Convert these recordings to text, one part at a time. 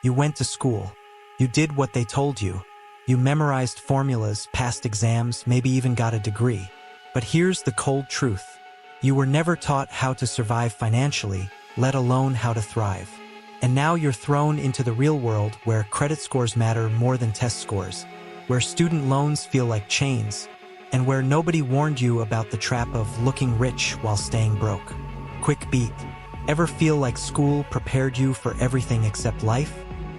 You went to school. You did what they told you. You memorized formulas, passed exams, maybe even got a degree. But here's the cold truth. You were never taught how to survive financially, let alone how to thrive. And now you're thrown into the real world where credit scores matter more than test scores, where student loans feel like chains, and where nobody warned you about the trap of looking rich while staying broke. Quick beat. Ever feel like school prepared you for everything except life?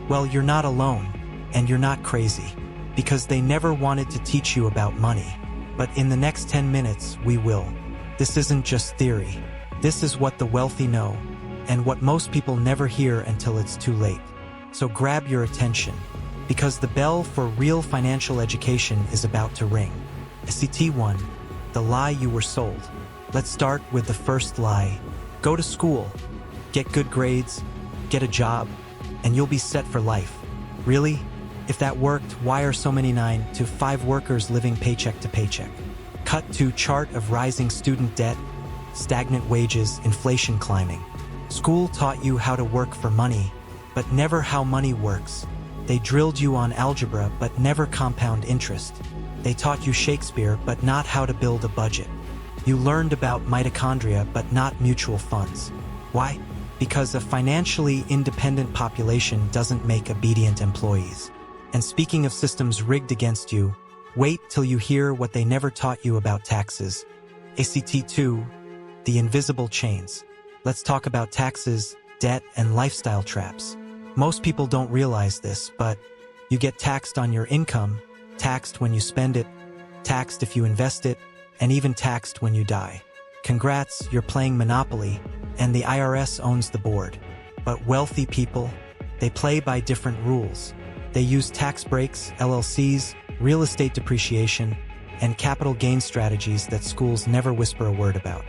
Well, you're not alone, and you're not crazy, because they never wanted to teach you about money. But in the next 10 minutes, we will. This isn't just theory. This is what the wealthy know, and what most people never hear until it's too late. So grab your attention, because the bell for real financial education is about to ring. SCT 1, the lie you were sold. Let's start with the first lie. Go to school, get good grades, get a job, and you'll be set for life. Really? If that worked, why are so many 9 to 5 workers living paycheck to paycheck? Cut to chart of rising student debt, stagnant wages, inflation climbing. School taught you how to work for money, but never how money works. They drilled you on algebra, but never compound interest. They taught you Shakespeare, but not how to build a budget. You learned about mitochondria, but not mutual funds. Why? Because a financially independent population doesn't make obedient employees. And speaking of systems rigged against you, wait till you hear what they never taught you about taxes. ACT 2, the invisible chains. Let's talk about taxes, debt, and lifestyle traps. Most people don't realize this, but you get taxed on your income, taxed when you spend it, taxed if you invest it, and even taxed when you die. Congrats, you're playing Monopoly, and the IRS owns the board. But wealthy people, they play by different rules. They use tax breaks, LLCs, real estate depreciation, and capital gain strategies that schools never whisper a word about.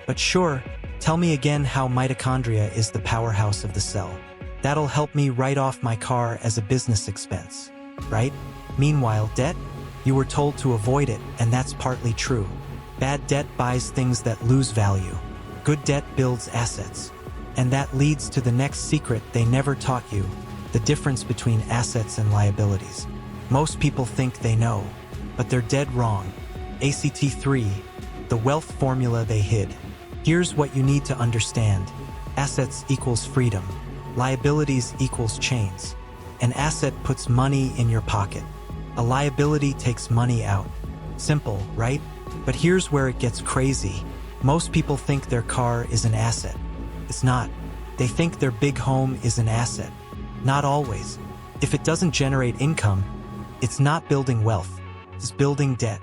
But sure, tell me again how mitochondria is the powerhouse of the cell. That'll help me write off my car as a business expense, right? Meanwhile, debt? You were told to avoid it, and that's partly true. Bad debt buys things that lose value. Good debt builds assets. And that leads to the next secret they never taught you, the difference between assets and liabilities. Most people think they know, but they're dead wrong. ACT 3, the wealth formula they hid. Here's what you need to understand. Assets equals freedom. Liabilities equals chains. An asset puts money in your pocket. A liability takes money out. Simple, right? But here's where it gets crazy. Most people think their car is an asset. It's not. They think their big home is an asset. Not always. If it doesn't generate income, it's not building wealth. It's building debt.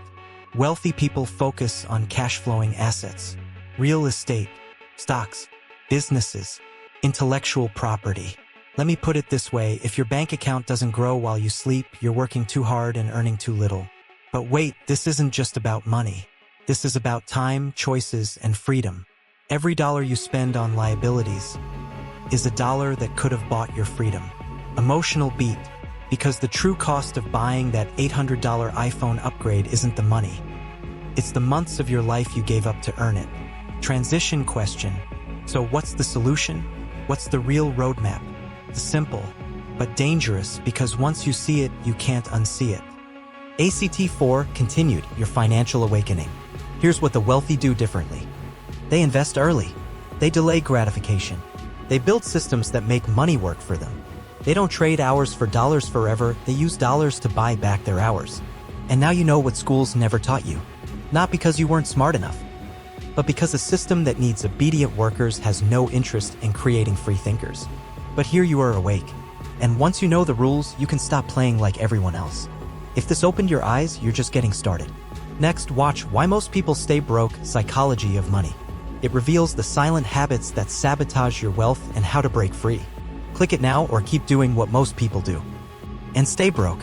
Wealthy people focus on cash-flowing assets. Real estate, stocks, businesses, intellectual property. Let me put it this way, if your bank account doesn't grow while you sleep, you're working too hard and earning too little. But wait, this isn't just about money. This is about time, choices, and freedom. Every dollar you spend on liabilities is a dollar that could have bought your freedom. Emotional beat, because the true cost of buying that $800 iPhone upgrade isn't the money. It's the months of your life you gave up to earn it. Transition question. So what's the solution? What's the real roadmap? It's simple, but dangerous because once you see it, you can't unsee it. ACT 4 continued your financial awakening. Here's what the wealthy do differently. They invest early. They delay gratification. They build systems that make money work for them. They don't trade hours for dollars forever. They use dollars to buy back their hours. And now you know what schools never taught you. Not because you weren't smart enough, but because a system that needs obedient workers has no interest in creating free thinkers. But here you are awake. And once you know the rules, you can stop playing like everyone else. If this opened your eyes, you're just getting started. Next, watch Why Most People Stay Broke, Psychology of Money. It reveals the silent habits that sabotage your wealth and how to break free. Click it now or keep doing what most people do. And stay broke.